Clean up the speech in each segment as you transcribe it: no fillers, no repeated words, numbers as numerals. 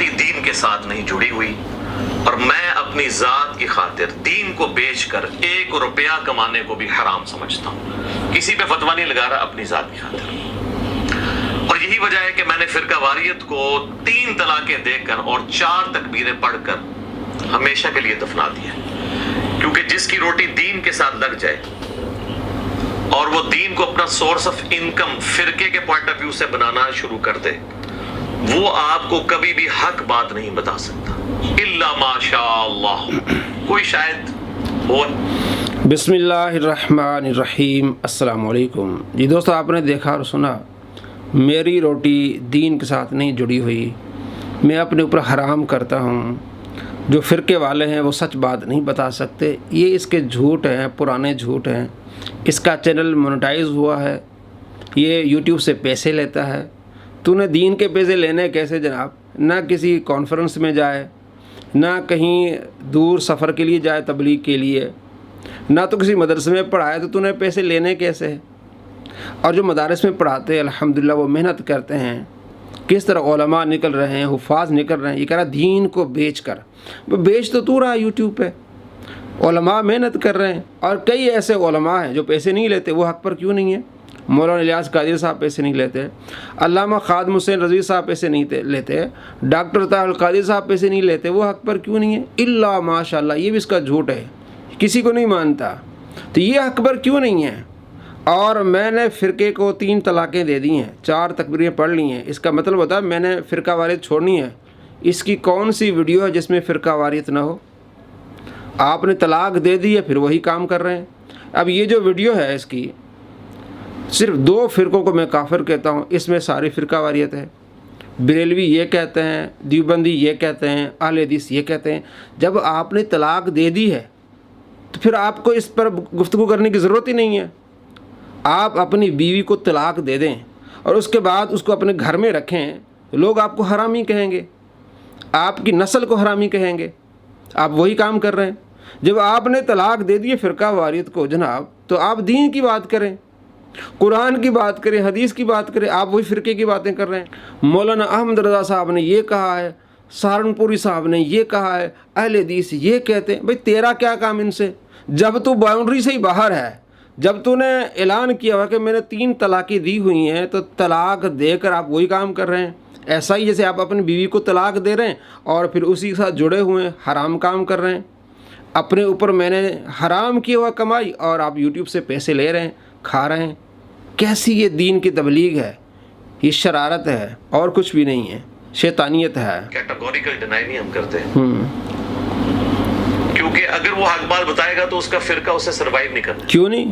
روٹی دین کے ساتھ نہیں جڑی ہوئی، اور میں اپنی ذات کی خاطر دین کو بیچ کر 1 روپیہ کمانے کو بھی حرام سمجھتا ہوں۔ کسی پہ فتویٰ نہیں لگا رہا، اپنی ذات کی خاطر۔ اور یہی وجہ ہے کہ میں نے فرقہ واریت کو 3 طلاقیں دے کر اور 4 تکبیریں پڑھ کر ہمیشہ کے لیے دفنا دیا، کیونکہ جس کی روٹی دین کے ساتھ لگ جائے اور وہ دین کو اپنا سورس آف انکم فرقے کے پوائنٹ آف ویو سے بنانا شروع کر دے، وہ آپ کو کبھی بھی حق بات نہیں بتا سکتا الا ماشاء اللہ۔ کوئی شاید ہو۔ بسم اللہ الرحمن الرحیم۔ السلام علیکم جی دوستو، آپ نے دیکھا اور سنا، میری روٹی دین کے ساتھ نہیں جڑی ہوئی، میں اپنے اوپر حرام کرتا ہوں۔ جو فرقے والے ہیں وہ سچ بات نہیں بتا سکتے، یہ اس کے جھوٹ ہیں، پرانے جھوٹ ہیں۔ اس کا چینل مونیٹائز ہوا ہے، یہ یوٹیوب سے پیسے لیتا ہے۔ تو نے دین کے پیسے لینے کیسے جناب؟ نہ کسی کانفرنس میں جائے، نہ کہیں دور سفر کے لیے جائے تبلیغ کے لیے، نہ تو کسی مدرسے میں پڑھائے، تو نے پیسے لینے کیسے؟ اور جو مدارس میں پڑھاتے ہیں الحمدللہ وہ محنت کرتے ہیں، کس طرح علماء نکل رہے ہیں، حفاظ نکل رہے ہیں۔ یہ کہہ رہا دین کو بیچ کر، وہ بیچ تو رہا یوٹیوب پہ، علماء محنت کر رہے ہیں۔ اور کئی ایسے علماء ہیں جو پیسے نہیں لیتے، وہ حق پر کیوں نہیں ہیں؟ مولانا الیاس قادری صاحب پیسے نہیں لیتے، علامہ خادم حسین رضوی صاحب پیسے نہیں لیتے، ڈاکٹر طاہر القادری صاحب پیسے نہیں لیتے، وہ حق پر کیوں نہیں ہیں؟ الا ماشاء اللہ۔ یہ بھی اس کا جھوٹ ہے، کسی کو نہیں مانتا، تو یہ حق پر کیوں نہیں ہے؟ اور میں نے فرقے کو 3 طلاقیں دے دی ہیں، 4 تکبیریں پڑھ لی ہیں۔ اس کا مطلب ہوتا ہے میں نے فرقہ واریت چھوڑنی ہے۔ اس کی کون سی ویڈیو ہے جس میں فرقہ واریت نہ ہو؟ آپ نے طلاق دے دی ہے، پھر وہی کام کر رہے ہیں۔ اب یہ جو ویڈیو ہے، اس کی صرف 2 فرقوں کو میں کافر کہتا ہوں، اس میں ساری فرقہ واریت ہے۔ بریلوی یہ کہتے ہیں، دیوبندی یہ کہتے ہیں، اہل حدیث یہ کہتے ہیں۔ جب آپ نے طلاق دے دی ہے تو پھر آپ کو اس پر گفتگو کرنے کی ضرورت ہی نہیں ہے۔ آپ اپنی بیوی کو طلاق دے دیں اور اس کے بعد اس کو اپنے گھر میں رکھیں، لوگ آپ کو حرامی کہیں گے، آپ کی نسل کو حرامی کہیں گے۔ آپ وہی کام کر رہے ہیں۔ جب آپ نے طلاق دے دی فرقہ واریت کو جناب، تو آپ دین کی بات کریں، قرآن کی بات کریں، حدیث کی بات کریں۔ آپ وہی فرقے کی باتیں کر رہے ہیں۔ مولانا احمد رضا صاحب نے یہ کہا ہے، سہارنپوری صاحب نے یہ کہا ہے، اہل حدیث یہ کہتے ہیں۔ بھئی تیرا کیا کام ان سے؟ جب تو باؤنڈری سے ہی باہر ہے، جب تو نے اعلان کیا ہوا کہ میں نے 3 طلاقیں دی ہوئی ہیں، تو طلاق دے کر آپ وہی کام کر رہے ہیں۔ ایسا ہی جیسے آپ اپنی بیوی کو طلاق دے رہے ہیں اور پھر اسی کے ساتھ جڑے ہوئے ہیں، حرام کام کر رہے ہیں۔ اپنے اوپر میں نے حرام کیا ہوا کمائی اور آپ یوٹیوب سے پیسے لے رہے ہیں، کھا رہے ہیں۔ کیسی یہ دین کی تبلیغ ہے؟ یہ شرارت ہے اور کچھ بھی نہیں ہے، شیطانیت ہے۔ کیٹیگوریکل ڈینائی نہیں ہم کرتے، کیونکہ اگر وہ حق بات بتائے گا تو اس کا فرقہ اسے سروائیو نہیں کرنا۔ کیوں نہیں؟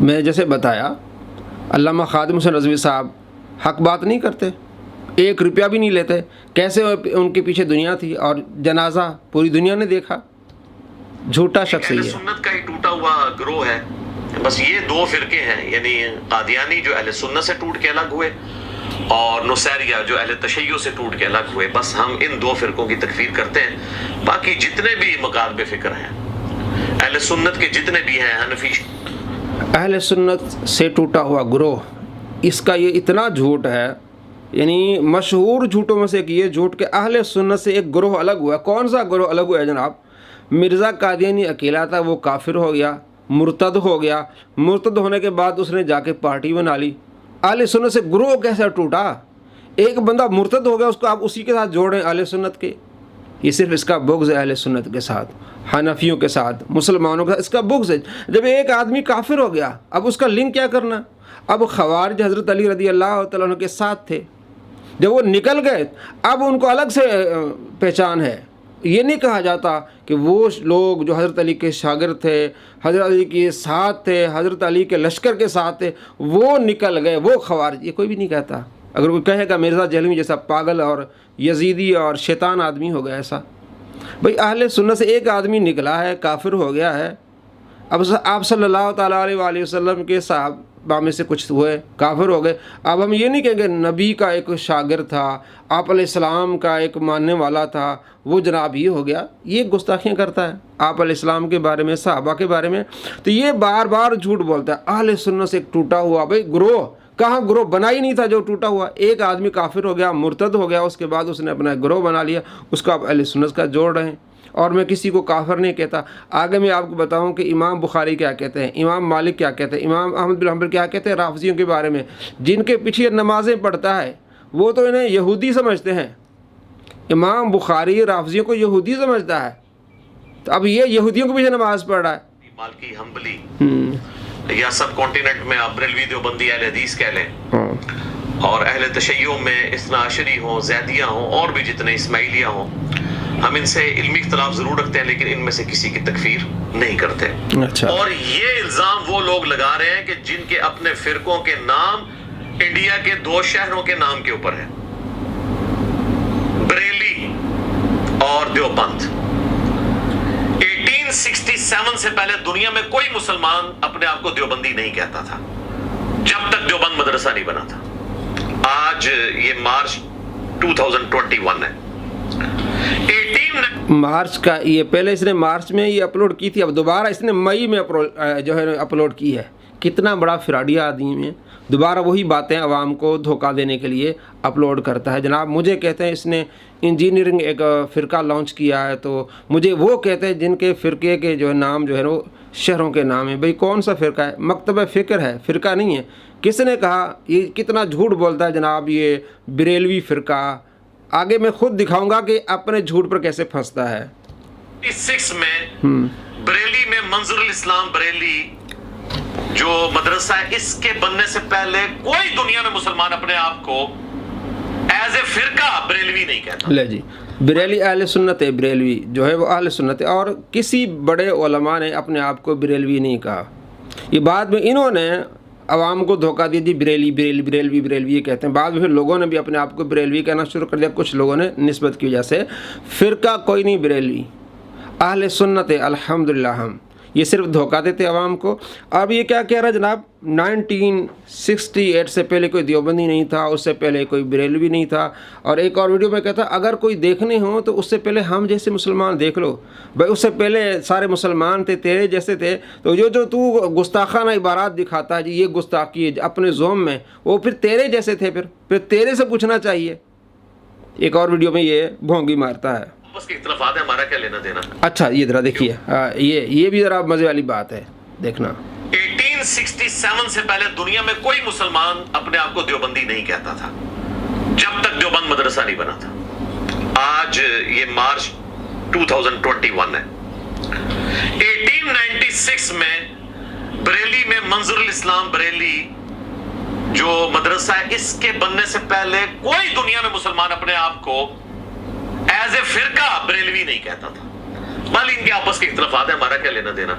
میں جیسے بتایا، علامہ خادم حسین رضوی صاحب حق بات نہیں کرتے، 1 روپیہ بھی نہیں لیتے۔ کیسے ان کے پیچھے دنیا تھی اور جنازہ پوری دنیا نے دیکھا؟ جھوٹا شخص اہل ہے۔ سنت کا ہی ٹوٹا ہوا گروہ ہے، بس یہ 2 فرقے ہیں، یعنی قادیانی جو اہل سنت سے ٹوٹ کے الگ ہوئے، اور نصیریہ جو اہل تشیع سے ٹوٹ کے الگ ہوئے۔ بس ہم ان 2 فرقوں کی تکفیر کرتے ہیں۔ باقی جتنے بھی مکاتب فکر ہیں، اہل سنت کے جتنے بھی ہیں، حنفی، اہل سنت سے ٹوٹا ہوا گروہ، اس کا یہ اتنا جھوٹ ہے، یعنی مشہور جھوٹوں میں سے ایک یہ جھوٹ کہ اہل سنت سے ایک گروہ الگ ہوا ہے۔ کون سا گروہ الگ ہوا ہے جناب؟ مرزا قادیانی اکیلا تھا، وہ کافر ہو گیا، مرتد ہو گیا۔ مرتد ہونے کے بعد اس نے جا کے پارٹی بنا لی۔ اہل سنت سے گروہ کیسا ٹوٹا؟ ایک بندہ مرتد ہو گیا، اس کو آپ اسی کے ساتھ جوڑیں اہل سنت کے۔ یہ صرف اس کا بغض ہے اہل سنت کے ساتھ، حنفیوں کے ساتھ، مسلمانوں کے ساتھ، اس کا بغض ہے۔ جب ایک آدمی کافر ہو گیا، اب اس کا لنک کیا کرنا؟ اب خوارج حضرت علی رضی اللہ تعالیٰ عنہ کے ساتھ تھے، جب وہ نکل گئے اب ان کو الگ سے پہچان ہے۔ یہ نہیں کہا جاتا کہ وہ لوگ جو حضرت علی کے شاگرد تھے، حضرت علی کے ساتھ تھے، حضرت علی کے لشکر کے ساتھ تھے، وہ نکل گئے، وہ خوارج۔ یہ کوئی بھی نہیں کہتا۔ اگر کوئی کہے گا مرزا جہلمی جیسا پاگل اور یزیدی اور شیطان آدمی ہو گیا ایسا۔ بھئی اہل سنت سے ایک آدمی نکلا ہے، کافر ہو گیا ہے، اب آپ صلی اللہ تعالیٰ علیہ وآلہ وسلم کے صحابہ میں سے کچھ ہوئے، کافر ہو گئے۔ اب ہم یہ نہیں کہیں گے نبی کا ایک شاگرد تھا، آپ علیہ السلام کا ایک ماننے والا تھا، وہ جناب یہ ہو گیا۔ یہ گستاخیاں کرتا ہے آپ علیہ السلام کے بارے میں، صحابہ کے بارے میں۔ تو یہ بار بار جھوٹ بولتا ہے۔ اہل سنت سے ایک ٹوٹا ہوا بھئی گروہ कहाँ ग्रोह बना ही नहीं था जो टूटा हुआ। एक आदमी काफिर हो गया, मुर्तद हो गया, उसके बाद उसने अपना ग्रोह बना लिया, उसको आप अहले सुन्नत का जोड़ रहे हैं। और मैं किसी को काफिर नहीं कहता। आगे मैं आपको बताऊं कि इमाम बुखारी क्या कहते हैं, इमाम मालिक क्या कहते हैं, इमाम अहमद बिन हंबल क्या कहते हैं राफजियों के बारे में। जिनके पीछे नमाज़ें पढ़ता है वो तो इन्हें यहूदी समझते हैं। इमाम बुखारी राफजियों को यहूदी समझता है, तो अब ये यहूदियों के पीछे नमाज पढ़ रहा है। मालकी हम्बली या सब कॉन्टिनेंट में आप बरेलवी देवबंदी अहले हदीस कह लें, और अहले तशय्युम में इस्ना अशरी हों, ज़ैदियाँ हों, और भी जितने इस्माइलियाँ हों, हम इनसे इल्मी इख्तिलाफ ज़रूर रखते हैं, लेकिन इनमें से किसी की तकफीर नहीं करते। अच्छा। और ये इल्ज़ाम वो लोग लगा रहे हैं कि जिनके अपने फ़िरकों के नाम इंडिया के 2 शहरों के नाम के ऊपर है, बरेली और देवबंद। 1867 से पहले दुनिया में कोई मुसलमान अपने आप को देवबंदी नहीं कहता था, जब तक देवबंद मदरसा नहीं बना था। आज ये मार्च 2021 है। 18 मार्च का, ये पहले इसने मार्च में ये अपलोड की थी, अब दोबारा इसने मई में अपलोड की है। कितना बड़ा फिराडिया आदमी है, दोबारा वही बातें आवाम को धोखा देने के लिए अपलोड करता है। जनाब मुझे कहते हैं इसने इंजीनियरिंग एक फ़िरका लॉन्च किया है, तो मुझे वो कहते हैं जिनके फ़िरके के जो है नाम जो है वो शहरों के नाम है। भाई कौन सा फ़िरका है? मकतब फ़िक्र है, फ़िरका नहीं है। किसने कहा? ये कितना झूठ बोलता है जनाब ये बरेलवी फ़िरका। आगे मैं खुद दिखाऊंगा कि अपने झूठ पर कैसे फंसता है। 6 में बरेली में मंजरुल इस्लाम बरेली जो मदरसा है, इसके बनने से पहले कोई दुनिया में मुसलमान अपने आप को एज ए फिरका बरेलवी नहीं कहता। ले जी, बरेली अहले सुन्नत है, बरेलवी जो है वो अहले सुन्नत है, और किसी बड़े उलमा ने अपने आप को बरेलवी नहीं कहा। ये बाद में इन्होंने आवाम को धोखा दी थी, बरेली बरेली बरेलवी बरेलवी ये कहते हैं। बाद में फिर लोगों ने भी अपने आप को बरेलवी कहना शुरू कर दिया, कुछ लोगों ने निस्बत की वजह से। फ़िरका कोई नहीं बरेलवी, अहले सुन्नत है अल्हम्दुलिल्लाह। हम ये सिर्फ धोखा देते आवाम को। अब ये क्या कह रहा है जनाब, 1968 से पहले कोई देवबंदी नहीं था, उससे पहले कोई बरेलवी नहीं था। और एक और वीडियो में कहता अगर कोई देखने हो तो उससे पहले हम जैसे मुसलमान देख लो। भाई उससे पहले सारे मुसलमान थे, तेरे जैसे थे। तो जो तू गुस्ताखाना इबारात दिखाता है जी, ये गुस्ताखी है अपने ज़ोम में, वो फिर तेरे जैसे थे। फिर तेरे से पूछना चाहिए। एक और वीडियो में ये भोंगी मारता है। उसकी इख्तिलाफात है, हमारा क्या लेना देना। अच्छा ये ज़रा देखिए, ये भी ज़रा मज़े वाली बात है, देखना। 1867 से पहले दुनिया में कोई मुसलमान अपने आप को देवबंदी नहीं कहता था, जब तक देवबंद मदरसा नहीं बना था। आज ये मार्च 2021 है। 1896 में बरेली में मंजरुल इस्लाम बरेली जो मदरसा है, इसके बनने से पहले कोई दुनिया में मुसलमान अपने आप को एज ए फिरका बरेलवी नहीं कहता था। मान ली इनके आपस के इख्तिलाफात है, हमारा क्या लेना देना।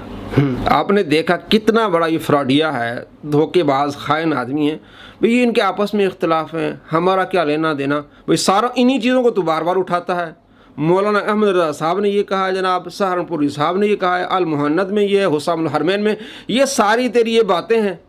आपने देखा कितना बड़ा ये फ्रॉडिया है, धोखेबाज खाइन आदमी है। भाई इनके आपस में इख्तिलाफ है, हमारा क्या लेना देना। भाई सारा इन्हीं चीज़ों को तो बार बार उठाता है। मौलाना अहमद रज़ा साहब ने ये कहा है, जनाब सहारनपुरी साहब ने ये कहा है, अल मुहन्नद में ये, हुसामुल हरमैन में ये, सारी तेरी ये बातें हैं।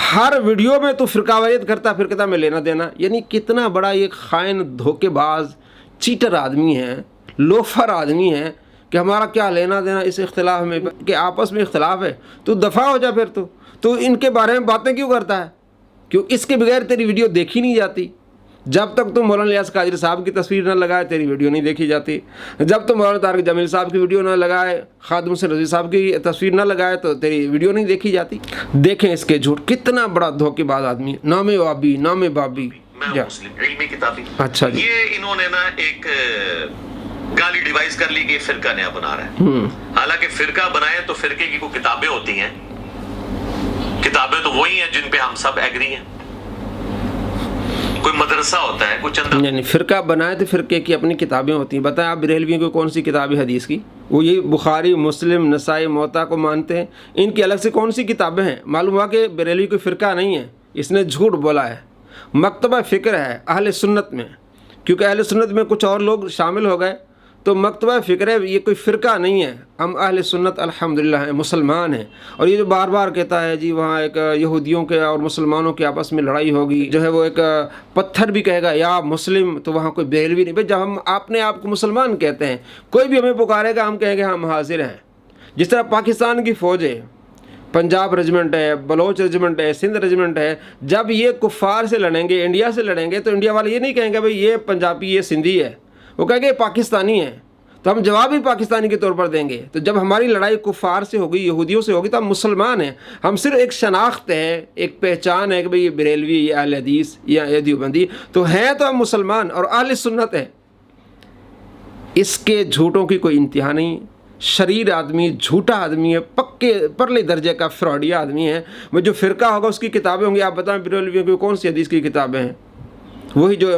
हर वीडियो में तो फ़िरकावारियत करता, फिर कहता मैं लेना देना। यानी कितना बड़ा ये खाइन धोखेबाज चीटर आदमी है, लोफर आदमी है कि हमारा क्या लेना देना इस इख्तिलाफ में, कि आपस में इख्तिलाफ है तो दफ़ा हो जा। फिर तो इनके बारे में बातें क्यों करता है? क्यों इसके बगैर तेरी वीडियो देखी नहीं जाती। जब तक तुम मौलाना इलियास कादरी साहब की तस्वीर न लगाए तेरी वीडियो नहीं देखी जाती। जब तुम मौलाना तारिक जमील साहब की वीडियो न लगाए, खादिम हुसैन रज़वी साहब की तस्वीर न लगाए तो तेरी वीडियो नहीं देखी जाती। देखें इसके झूठ, कितना बड़ा धोखेबाज आदमी है। नामे वाबी, नामे बाबी, इल्मी किताबी। अच्छा जी। ये इन्होंने ना एक गाली डिवाइस कर ली कि फिरका नया बना रहा है। हालांकि फिरका बनाए तो फिरके की कोई किताबें होती हैं, किताबें तो वही हैं जिन पे हम सब एग्री हैं। कोई मदरसा होता है, कुछ अंदर यानी फ़िरका बनाए तो फ़िरके की अपनी किताबें होती हैं। बताएं आप बरेलवियों को कौन सी किताब है हदीस की? वो ये बुखारी, मुस्लिम, नसाई, मोता को मानते हैं। इनकी अलग से कौन सी किताबें हैं? मालूम हुआ कि बरेलवी कोई फ़िरका नहीं है, इसने झूठ बोला है। मकतबा फ़िक्र है अहले सुन्नत में, क्योंकि अहले सुन्नत में कुछ और लोग शामिल हो गए, तो मकतबा फ़िक्र है, ये कोई फ़िरका नहीं है। हम अहले सुन्नत अल्हम्दुलिल्लाह हैं, मुसलमान हैं। और ये जो बार बार कहता है जी वहाँ एक यहूदियों के और मुसलमानों के आपस में लड़ाई होगी, जो है वो एक पत्थर भी कहेगा या मुस्लिम, तो वहाँ कोई बरेलवी नहीं। भाई जब हम अपने आप को मुसलमान कहते हैं, कोई भी हमें पुकारेगा हम कहेंगे हम हाजिर हैं। जिस तरह पाकिस्तान की फ़ौज है, पंजाब रेजिमेंट है, बलोच रेजिमेंट है, सिंध रेजिमेंट है, जब ये कुफ़ार से लड़ेंगे, इंडिया से लड़ेंगे, तो इंडिया वाले ये नहीं कहेंगे भाई ये पंजाबी ये सिंधी है, वो कहेंगे ये पाकिस्तानी है, तो हम जवाब भी पाकिस्तानी के तौर पर देंगे। तो जब हमारी लड़ाई कुफ़ार से होगी, यहूदियों से होगी, तो हम मुसलमान हैं। हम सिर्फ एक शनाख्त है, एक पहचान है कि भाई ये बरेलवी, ये अहले हदीस या ये देवबंदी, तो हैं तो हम मुसलमान और अहले सुन्नत है। इसके झूठों की कोई इंतहा नहीं। शरीर आदमी झूठा आदमी है, पक्के परले दर्जे का फ्रॉडिया आदमी है। वो जो फ़िरका होगा उसकी किताबें होंगी, आप बताएं बरेलवियों की कौन सी हदीस की किताबें हैं? वही जो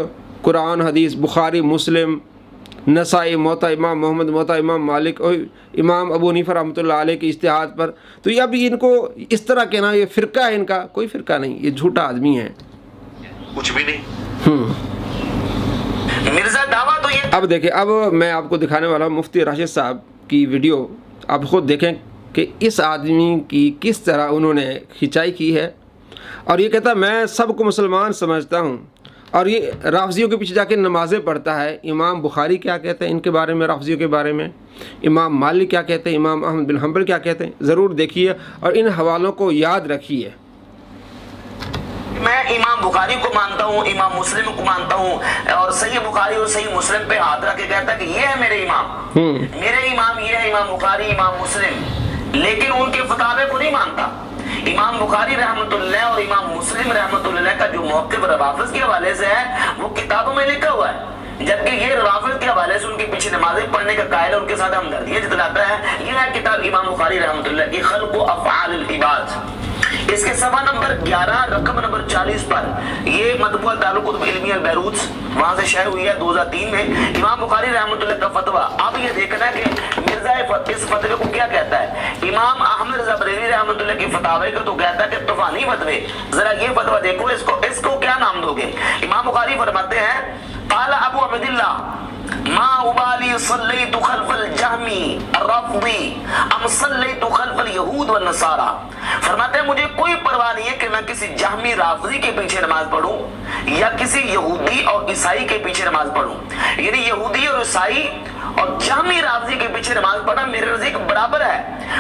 कुरान हदीस, बुखारी, मुस्लिम, नसाई, मोता इमाम मोहम्मद, मोता इमाम मालिक और इमाम अबू हनीफा रहमतुल्लाह अलैह के इज्तिहाद पर। तो ये अभी इनको इस तरह कहना ये फ़िरका है, इनका कोई फ़िरका नहीं, ये झूठा आदमी है, कुछ भी नहीं। मिर्जा दावा तो ये। अब देखें, अब मैं आपको दिखाने वाला हूँ मुफ्ती राशिद साहब की वीडियो। आप खुद देखें कि इस आदमी की किस तरह उन्होंने खिंचाई की है। और ये कहता है मैं सबको मुसलमान समझता हूँ, और ये राफ़ज़ियों के पीछे जाके नमाज़ें पढ़ता है। इमाम बुखारी क्या कहते हैं इनके बारे में, राफ़ज़ियों के बारे में, इमाम मालिक क्या कहते हैं, इमाम अहमद बिन हंबल क्या कहते हैं, ज़रूर देखिए और इन हवालों को याद रखिए। मैं इमाम बुखारी को मानता हूँ, इमाम मुस्लिम को मानता हूँ, और सही बुखारी और सही मुस्लिम पे हाथ रख के कहता है कि ये है मेरे इमाम, मेरे इमाम ये है, इमाम बुखारी, इमाम मुस्लिम, लेकिन उनके फतावे को नहीं मानता। इमाम बुखारी रहमतुल्लाह और इमाम मुस्लिम रहमतुल्लाह का जो मौक़िफ़ रवाफ़िज़ के हवाले से है वो किताबों में लिखा हुआ है, जबकि ये रवाफ़िज़ के हवाले से उनके पीछे नमाज़ें पढ़ने का कायल उनके साथ हमदर्दियाँ जताता है। ये है किताब इमाम बुखारी रहमतुल्लाह की खल्क़ व अफ़आल इबाद। इसके सफ़ा नंबर 11 रकम नंबर 40 पर ये मतबूआ दारुल कुतुब इल्मिया बैरूत वहाँ से शाये हुई है 2003 में, इमाम बुखारी रहमतुल्लाह का फतवा। अब ये देखना है कि मिर्जा इस फतवे को क्या कहता है। इमाम अहमद रज़ा बरेलवी रहमतुल्लाह के फतावे को तो कहता है कि तूफ़ानी फतवे। जरा ये फतवा देखो, इसको क्या नाम दोगे? इमाम बुखारी फरमाते हैं क़ाला अबू अब्दिल्लाह मा उबाली सल्लैतु खल्फल जहमी अर्रफ़दी अम सल्लैतु खल्फल यहूद व नसारा। फरमाते हैं मुझे कोई परवाह नहीं है कि मैं किसी जहमी राफ़ज़ी के पीछे नमाज पढ़ूं या किसी यहूदी और ईसाई के पीछे नमाज पढ़ूं। यानी यहूदी और ईसाई और जहमी राफ़ज़ी के पीछे नमाज पढ़ना मेरे नज़दीक बराबर है।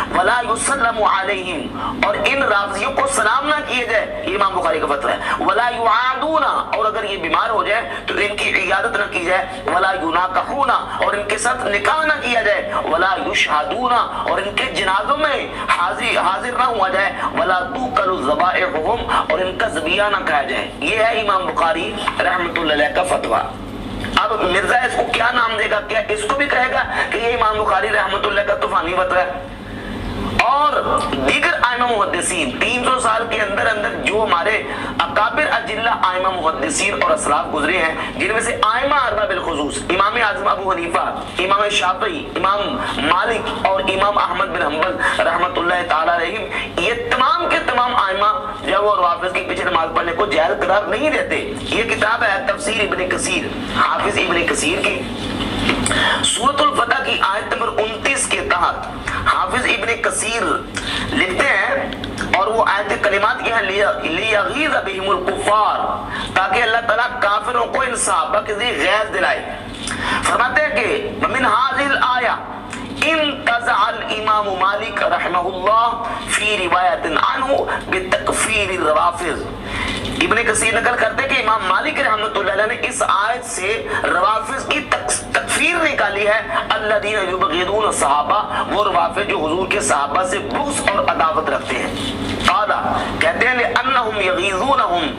वला युसल्लमु अलैहिम, और इन राफ़ज़ियों को सलाम ना किए जाए, इमाम बुखारी का फतवा है। वला युआदूना, और अगर ये बीमार हो जाए तो इनकी इयादत ना की जाए। वला युनाकहूना, और इनके साथ निकाह ना किया जाए। वला युशहदूना, और इनके जनाज़ों में हाजिर ना हुआ जाए। वला तुकलु ज़बाइहुहुम, और इनका ज़बिया ना खाया जाए। ये है इमाम बुखारी रहमतुल्लाह का फतवा। अब मिर्जा इसको क्या नाम देगा? क्या इसको भी कहेगा कि ये इमाम बुखारी रहमतुल्लाह का तूफानी फतवा है? और दीगर आइमा मुहद्दिसीन 300 साल के अंदर अंदर जो हमारे अकाबिर अजिल्ला आइमा मुहद्दिसीन और असलाफ गुजरे हैं, जिनमें से आइमा अरबा बिलखुसूस इमाम आज़म अबू हनीफा, इमाम शाफई, इमाम मालिक और इमाम अहमद बिन हंबल रहमतुल्लाह ताला अलैहिम, ये तमाम के तमाम आइमा जब वो रवाफ़िज़ के पीछे नमाज पढ़ने को जायज़ करार नहीं देते। ये किताब है तफसीर इब्न कसीर, हाफिज इब्न कसीर की सूरतुल फतह की आयत नंबर 29 के तहत हाफिज इब्न कसीर लिखते हैं, और वो आयत कलिमात की है लियगीज़ बिहिमुल कुफ़ार, ताकि अल्लाह ताला काफिरों को इन सहाबा के लिए गैज़ दिलाए। फरमाते हैं कि मिन हाज़िल आया इंतज़अल इमाम मालिक रहमहुल्लाह फी रिवायतिन अन्हु बितकफ़ीर रवाफ़िज़। इब्न कसीर नकल करते हैं कि इमाम मालिक रहमतुल्लाह अलैह ने इस आयत से रवाफ़िज़ की तकफ़ीर निकाली है। अल्लज़ीना युबग़िदून सहाबा, वो रवाफ़िज़ जो हुज़ूर के सहाबा से बुग़्ज़ और अदावत रखते हैं। क़ाला, कहते हैं लिअन्नहुम यग़ीज़ूनहुम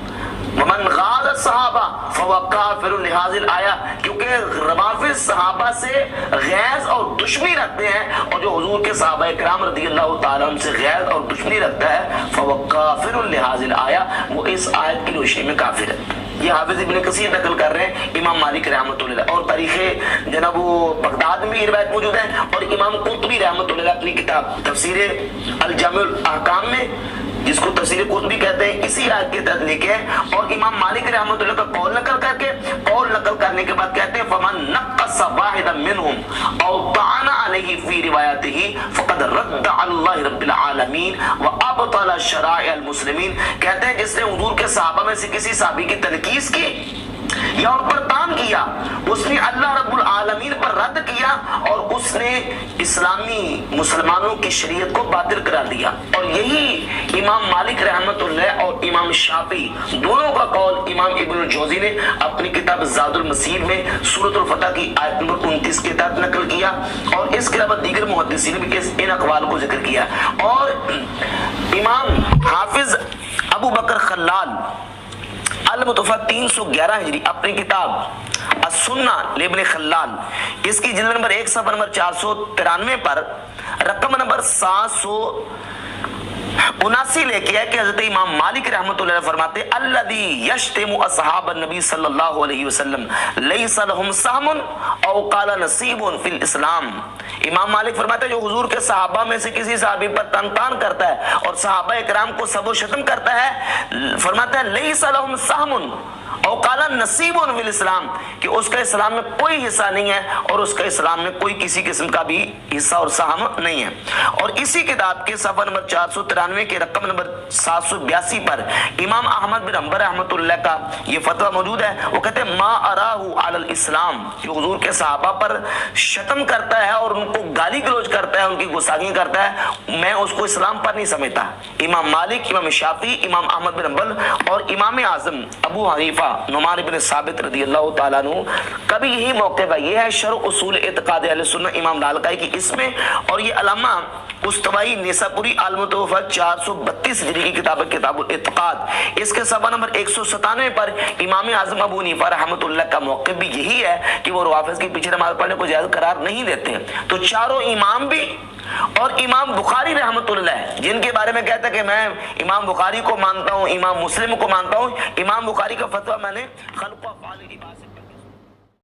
वमन गाज़ सहाबा फहुवा काफ़िरुन लिहाज़िल आया, क्योंकि रवाफ़िज़ सहाबा से गैज़ और दुश्मनी रखते हैं, और जो हुज़ूर के सहाबा इकराम रज़ियल्लाहु ताला अन्हुम से गैज़ और दुश्मनी रखता है फहुवा काफ़िरुन लिहाज़िल आया, वो इस आयत की रोशनी में काफिर है। ये हाफिज इब्न कसीर नकल कर रहे हैं इमाम मालिक रहमतुल्लाह, और तारीख़ जनाब बगदाद में ये रिवायत मौजूद है, और इमाम कुर्तुबी रहमतुल्लाह अपनी किताब तफसीर अल जामिउल अहकाम में, जिसको तफसीर कुर्तुबी कहते हैं, इसी आयत के तहत लिखे हैं। और इमाम मालिक रहमतुल्लाह का कौल नकल करके, कौल नकल करने के बाद कहते हैं फमन नक़्क़स वाहिदन मिनहुम औ ताना अलैहि फी रिवायतिही फ़क़द रद्द अल्लाह रब्बिल आलमीन व अबतल शराइअल मुस्लिमीन। कहते हैं जिसने हुज़ूर के सहाबा में से किसी सहाबी की तनकीस की یا ان پر تان کیا، اس نے اللہ رب العالمین پر رد کیا اور اس نے اسلامی مسلمانوں کی شریعت کو باطل قرار دیا۔ اور یہی امام مالک رحمت اللہ اور امام شافعی دونوں کا قول امام ابن الجوزی نے اپنی کتاب زاد المسیر میں سورۃ الفتح کی آیت نمبر 29 کے تحت نقل کیا، اور اس کے علاوہ دیگر محدثین نے بھی ان اقوال کو ذکر کیا۔ اور امام حافظ ابو بکر خلال المتوفہ 311 ہجری اپنی کتاب السنہ لابن خلال، اس کی جلد نمبر 1 صفحہ نمبر 493 پر رقم نمبر 779 لے کے ہے کہ حضرت امام مالک رحمۃ اللہ فرماتے الذی یشتم اصحاب النبی صلی اللہ علیہ وسلم لیس لهم سهم او قال نصیب فی الاسلام۔ امام مالک فرماتے ہیں جو حضور کے صحابہ میں سے کسی صحابی پر تان کرتا ہے اور صحابہ اکرام کو سب و شتم کرتا ہے، فرماتے ہیں لیس لهم سهم او قال نصیب فی الاسلام، کہ اس کا اسلام میں کوئی حصہ نہیں ہے اور اس کا اسلام میں کوئی کسی قسم کا بھی حصہ اور سہم نہیں ہے۔ اور اسی کتاب کے صفحہ نمبر 493 کے رقم نمبر 782 پر امام احمد بن حنبل رحمۃ اللہ کا یہ فتویٰ موجود ہے، وہ کہتے ہیں ما اراہ علی الاسلام، جو حضور کے صحابہ پر شتم کرتا ہے اور ان کو گالی گلوچ کرتا ہے، ان کی گستاخی کرتا ہے، میں اس کو اسلام پر نہیں سمجھتا۔ امام مالک، امام شافعی، امام احمد بن حنبل اور امام اعظم ابو حنیفہ نعمان بن ثابت رضی اللہ تعالیٰ عنہ کا بھی یہی موقف ہے۔ یہ ہے شرح اصول اعتقاد اہل سنت امام لالکائی کی اس میں، اور یہ علامہ استوائی نیساپوری المتوفہ 432 ہجری کی کتاب الاعتقاد، اس کے صفحہ نمبر 197 پر امام اعظم ابو حنیفہ رحمۃ اللہ کا موقف بھی یہی ہے کہ وہ روافض کے پیچھے نماز پڑھنے کو جائز قرار نہیں دیتے۔ تو چاروں امام بھی اور امام بخاری رحمۃ اللہ جن کے بارے میں کہتا ہے کہ میں امام بخاری کو مانتا ہوں، امام مسلم کو مانتا ہوں، امام بخاری کا فتویٰ میں نے خلق و افعال کی بات